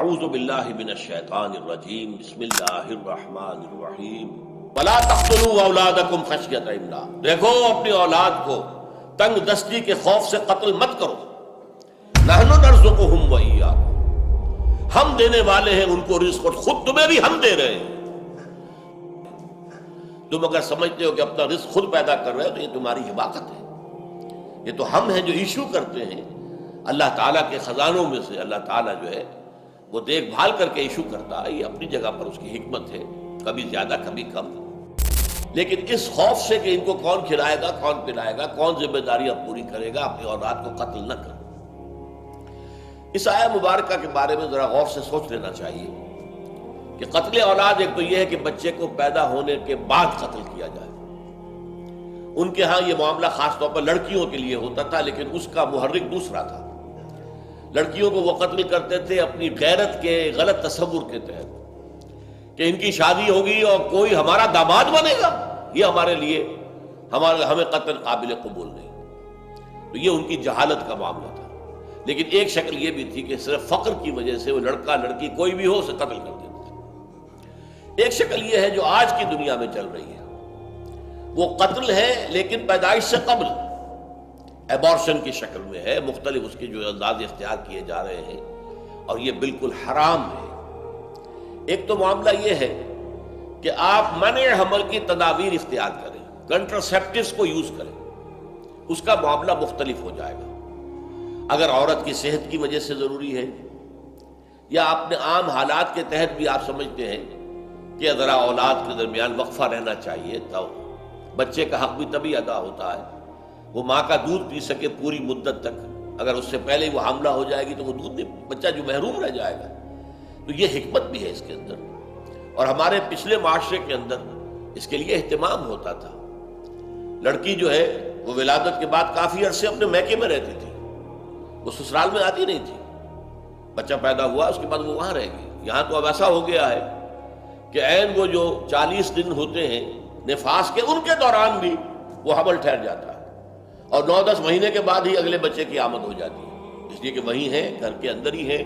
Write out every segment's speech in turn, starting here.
اعوذ باللہ من الشیطان الرجیم بسم اللہ الرحمن الرحیم ولا تقتلوا اولادکم خشیۃ املاق، دیکھو اپنی اولاد کو تنگ دستی کے خوف سے قتل مت کرو. نحن نرزقہم وإیاکم، ہم دینے والے ہیں ان کو رزق اور خود تمہیں بھی ہم دے رہے ہیں. تم اگر سمجھتے ہو کہ اپنا رزق خود پیدا کر رہے ہو تو یہ تمہاری حماقت ہے. یہ تو ہم ہیں جو ایشو کرتے ہیں اللہ تعالیٰ کے خزانوں میں سے. اللہ تعالیٰ جو ہے وہ دیکھ بھال کر کے ایشو کرتا ہے. یہ اپنی جگہ پر اس کی حکمت ہے، کبھی زیادہ کبھی کم. لیکن اس خوف سے کہ ان کو کون کھلائے گا، کون پلائے گا، کون ذمہ داریاں پوری کرے گا، اپنی اولاد کو قتل نہ کرو. اس آیہ مبارکہ کے بارے میں ذرا غور سے سوچ لینا چاہیے کہ قتل اولاد ایک تو یہ ہے کہ بچے کو پیدا ہونے کے بعد قتل کیا جائے. ان کے ہاں یہ معاملہ خاص طور پر لڑکیوں کے لیے ہوتا تھا، لیکن اس کا محرک دوسرا تھا. لڑکیوں کو وہ قتل کرتے تھے اپنی غیرت کے غلط تصور کے تحت کہ ان کی شادی ہوگی اور کوئی ہمارا داماد بنے گا، یہ ہمارے لیے ہمیں قتل قابل قبول نہیں. تو یہ ان کی جہالت کا معاملہ تھا. لیکن ایک شکل یہ بھی تھی کہ صرف فقر کی وجہ سے وہ لڑکا لڑکی کوئی بھی ہو اسے قتل کر دیتے تھے. ایک شکل یہ ہے جو آج کی دنیا میں چل رہی ہے، وہ قتل ہے لیکن پیدائش سے قبل، ایبارشن کی شکل میں ہے. مختلف اس کے جو انداز اختیار کیے جا رہے ہیں اور یہ بالکل حرام ہے. ایک تو معاملہ یہ ہے کہ آپ منع حمل کی تدابیر اختیار کریں، کنٹراسیپٹیوز کو یوز کریں، اس کا معاملہ مختلف ہو جائے گا. اگر عورت کی صحت کی وجہ سے ضروری ہے یا اپنے عام حالات کے تحت بھی آپ سمجھتے ہیں کہ ذرا اولاد کے درمیان وقفہ رہنا چاہیے، تو بچے کا حق بھی تبھی ادا ہوتا ہے وہ ماں کا دودھ پی سکے پوری مدت تک. اگر اس سے پہلے وہ حاملہ ہو جائے گی تو وہ دودھ نہیں، بچہ جو محروم رہ جائے گا. تو یہ حکمت بھی ہے اس کے اندر، اور ہمارے پچھلے معاشرے کے اندر اس کے لیے اہتمام ہوتا تھا. لڑکی جو ہے وہ ولادت کے بعد کافی عرصے اپنے میکے میں رہتی تھی، وہ سسرال میں آتی نہیں تھی. بچہ پیدا ہوا اس کے بعد وہ وہاں رہے گی. یہاں تو اب ایسا ہو گیا ہے کہ عین وہ جو 40 دن ہوتے ہیں نفاس کے، ان کے دوران بھی وہ حمل ٹھہر جاتا ہے اور 9-10 مہینے کے بعد ہی اگلے بچے کی آمد ہو جاتی ہے. اس لیے کہ وہی ہے، گھر کے اندر ہی ہے،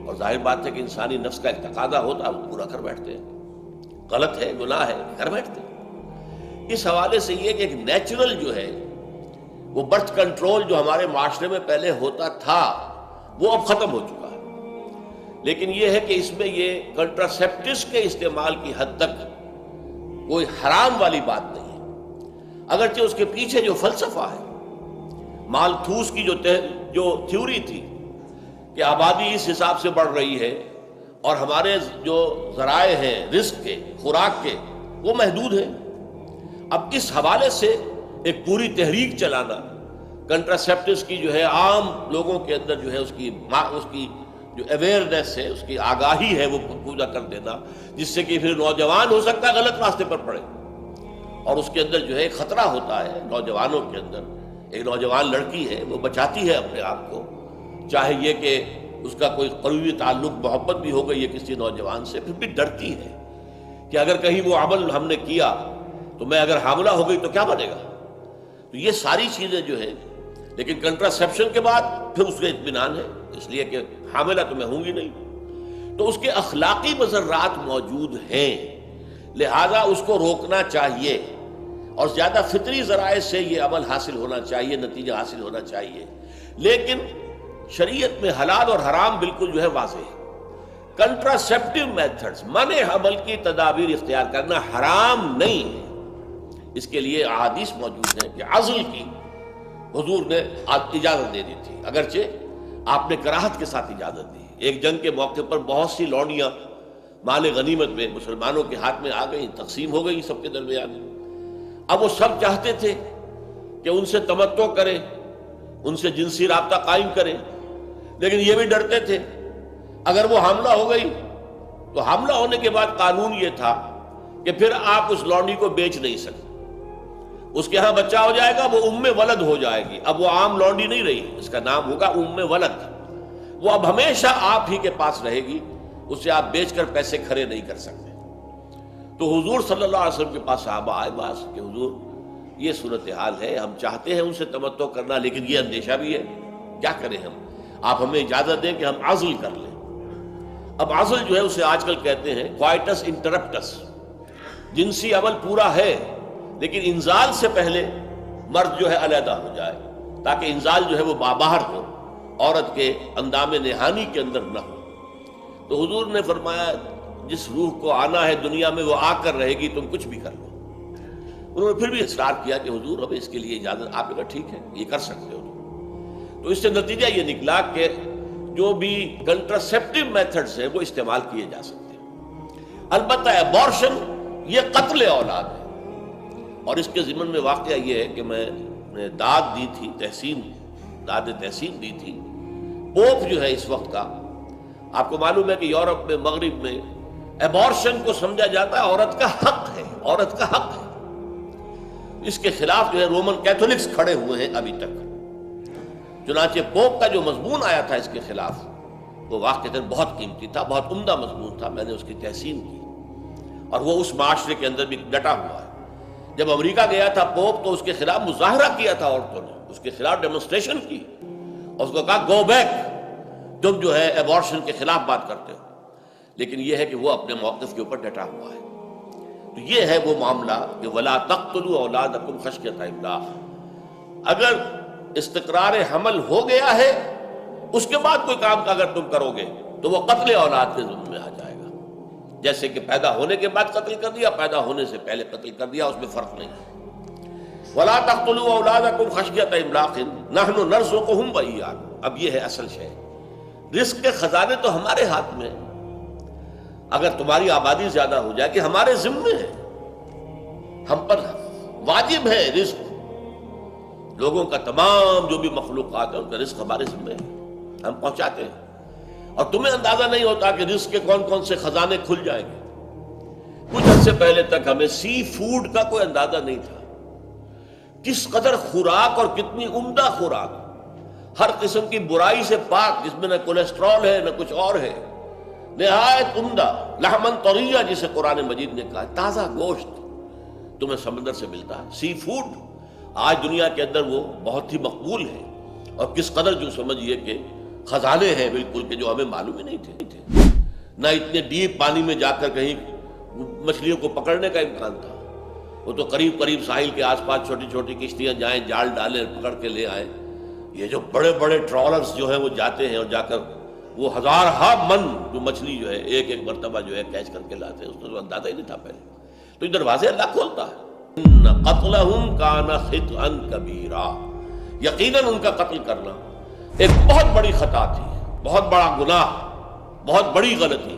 اور ظاہر بات ہے کہ انسانی نفس کا ایک تقاضا ہوتا ہے، وہ پورا کر بیٹھتے ہیں. غلط ہے، گناہ ہے، کر بیٹھتے ہیں. اس حوالے سے یہ کہ ایک نیچرل جو ہے وہ برتھ کنٹرول جو ہمارے معاشرے میں پہلے ہوتا تھا وہ اب ختم ہو چکا ہے. لیکن یہ ہے کہ اس میں یہ کنٹراسیپٹیوز کے استعمال کی حد تک کوئی حرام والی بات نہیں ہے. اگرچہ اس کے پیچھے جو فلسفہ ہے، مالتھوس کی جو تھیوری تھی کہ آبادی اس حساب سے بڑھ رہی ہے اور ہمارے جو ذرائع ہیں رزق کے، خوراک کے، وہ محدود ہیں. اب اس حوالے سے ایک پوری تحریک چلانا، کنٹراسیپٹیوز کی جو ہے عام لوگوں کے اندر جو ہے اس کی جو اویئرنیس ہے، اس کی آگاہی ہے، وہ پورا کر دینا، جس سے کہ پھر نوجوان ہو سکتا ہے غلط راستے پر پڑے. اور اس کے اندر جو ہے خطرہ ہوتا ہے نوجوانوں کے اندر. ایک نوجوان لڑکی ہے وہ بچاتی ہے اپنے آپ کو، چاہے یہ کہ اس کا کوئی قریبی تعلق محبت بھی ہو گئی ہے کسی نوجوان سے، پھر بھی ڈرتی ہے کہ اگر کہیں وہ عمل ہم نے کیا تو میں اگر حاملہ ہو گئی تو کیا بنے گا. تو یہ ساری چیزیں جو ہے، لیکن کنٹراسیپشن کے بعد پھر اس کا اطمینان ہے، اس لیے کہ حاملہ تو میں ہوں گی نہیں. تو اس کے اخلاقی مضرات موجود ہیں، لہذا اس کو روکنا چاہیے اور زیادہ فطری ذرائع سے یہ عمل حاصل ہونا چاہیے، نتیجہ حاصل ہونا چاہیے. لیکن شریعت میں حلال اور حرام بالکل جو ہے واضح ہے. کنٹراسیپٹیو میتھڈز، منع حمل کی تدابیر اختیار کرنا حرام نہیں ہے. اس کے لیے احادیث موجود ہیں کہ عزل کی حضور نے اجازت دے دی تھی، اگرچہ آپ نے کراہت کے ساتھ اجازت دی. ایک جنگ کے موقع پر بہت سی لونڈیاں مال غنیمت میں مسلمانوں کے ہاتھ میں آ گئی، تقسیم ہو گئی سب کے درمیان. اب وہ سب چاہتے تھے کہ ان سے تمتع کریں، ان سے جنسی رابطہ قائم کریں، لیکن یہ بھی ڈرتے تھے اگر وہ حاملہ ہو گئی تو حاملہ ہونے کے بعد قانون یہ تھا کہ پھر آپ اس لونڈی کو بیچ نہیں سکتے. اس کے ہاں بچہ ہو جائے گا، وہ ام ولد ہو جائے گی. اب وہ عام لونڈی نہیں رہی، اس کا نام ہوگا ام ولد. وہ اب ہمیشہ آپ ہی کے پاس رہے گی، اسے آپ بیچ کر پیسے کھڑے نہیں کر سکتے. تو حضور صلی اللہ علیہ وسلم کے پاس صحابہ آئے باز کہ حضور یہ صورتحال ہے، ہم چاہتے ہیں ان سے تمتع کرنا لیکن یہ اندیشہ بھی ہے، کیا کریں ہم؟ آپ ہمیں اجازت دیں کہ ہم عزل کر لیں. اب عزل جو ہے اسے آج کل کہتے ہیں کوائٹس انٹرپٹس، جنسی عمل پورا ہے لیکن انزال سے پہلے مرد جو ہے علیحدہ ہو جائے، تاکہ انزال جو ہے وہ باہر ہو، عورت کے اندام نہانی کے اندر نہ ہو۔ تو حضور نے فرمایا جس روح کو آنا ہے دنیا میں وہ آ کر رہے گی، تم کچھ بھی کر لو۔ انہوں نے پھر بھی اصرار کیا کہ حضور ہمیں اس کے لیے اجازت، آپ نے کہا ٹھیک ہے یہ کر سکتے ہو۔ تو اس سے نتیجہ یہ نکلا کہ جو بھی کنٹراسیپٹیو میتھڈز ہیں وہ استعمال کیے جا سکتے ہیں۔ البتہ ایبارشن یہ قتل اولاد ہے، اور اس کے ضمن میں واقعہ یہ ہے کہ میں نے داد دی تھی، داد تحسین دی تھی۔ پوپ جو ہے اس وقت کا، آپ کو معلوم ہے کہ یورپ میں، مغرب میں ایبارشن کو سمجھا جاتا ہے عورت کا حق ہے، عورت کا حق ہے۔ اس کے خلاف جو ہے رومن کیتھولکس کھڑے ہوئے ہیں ابھی تک۔ چنانچہ پوپ کا جو مضمون آیا تھا اس کے خلاف وہ واقعتاً بہت قیمتی تھا، بہت عمدہ مضمون تھا، میں نے اس کی تحسین کی، اور وہ اس معاشرے کے اندر بھی ڈٹا ہوا ہے۔ جب امریکہ گیا تھا پوپ تو اس کے خلاف مظاہرہ کیا تھا عورتوں نے، اس کے خلاف ڈیمونسٹریشن کی، اور اس کو کہا گو بیک، تم جو ہے ایبارشن کے خلاف بات کرتے ہو۔ لیکن یہ ہے کہ وہ اپنے موقف کے اوپر ڈٹا ہوا ہے۔ تو یہ ہے وہ معاملہ کہ وَلَا تَقْتُلُوا أَوْلَادَكُمْ خَشْيَةَ إِمْلَاقٍ۔ اگر استقرار حمل ہو گیا ہے، اس کے بعد کوئی کام اگر تم کرو گے تو وہ قتل اولاد کے ضمن میں آ جائے گا۔ جیسے کہ پیدا ہونے کے بعد قتل کر دیا، پیدا ہونے سے پہلے قتل کر دیا، اس میں فرق نہیں ہے۔ وَلَا تَقْتُلُوا أَوْلَادَكُمْ خَشْيَةَ إِمْلَاقٍ نَحْنُ نَرْزُقُهُمْ وَإِيَّاكُمْ۔ اب یہ ہے اصل شے، رزق کے خزانے تو ہمارے ہاتھ میں ہیں۔ اگر تمہاری آبادی زیادہ ہو جائے کہ ہمارے ذمے ہے، ہم پر واجب ہے رزق، لوگوں کا تمام جو بھی مخلوقات ہے ان کا رزق ہمارے ذمے ہے، ہم پہنچاتے ہیں۔ اور تمہیں اندازہ نہیں ہوتا کہ رزق کے کون کون سے خزانے کھل جائیں گے۔ کچھ عرصے پہلے تک ہمیں سی فوڈ کا کوئی اندازہ نہیں تھا، کس قدر خوراک اور کتنی عمدہ خوراک، ہر قسم کی برائی سے پاک، جس میں نہ کولیسٹرول ہے نہ کچھ اور ہے، نہایت عمدہ لحمن طریہ جسے قرآن مجید نے کہا، تازہ گوشت تمہیں سمندر سے ملتا ہے۔ سی فوڈ آج دنیا کے اندر وہ بہت ہی مقبول ہے، اور کس قدر جو سمجھئے کہ خزانے ہیں بالکل کہ جو ہمیں معلوم ہی نہیں تھے۔ نہ اتنے ڈیپ پانی میں جا کر کہیں مچھلیوں کو پکڑنے کا امکان تھا، وہ تو قریب قریب ساحل کے آس پاس چھوٹی چھوٹی کشتیاں جائیں، جال ڈالیں، پکڑ کے لے آئیں۔ یہ جو بڑے بڑے ٹرالرز جو ہیں وہ جاتے ہیں اور جا کر وہ ہزارہا من جو مچھلی جو ہے ایک ایک مرتبہ جو ہے کیچ کر کے لاتے ہیں، اس کو اندازہ ہی نہیں تھا پہلے۔ تو یہ دروازے اللہ کھولتا ہے۔ ان قتلہم کان خطئا کبیرا، یقیناً ان کا قتل کرنا ایک بہت بڑی خطا تھی، بہت بڑا گناہ، بہت بڑی غلطی۔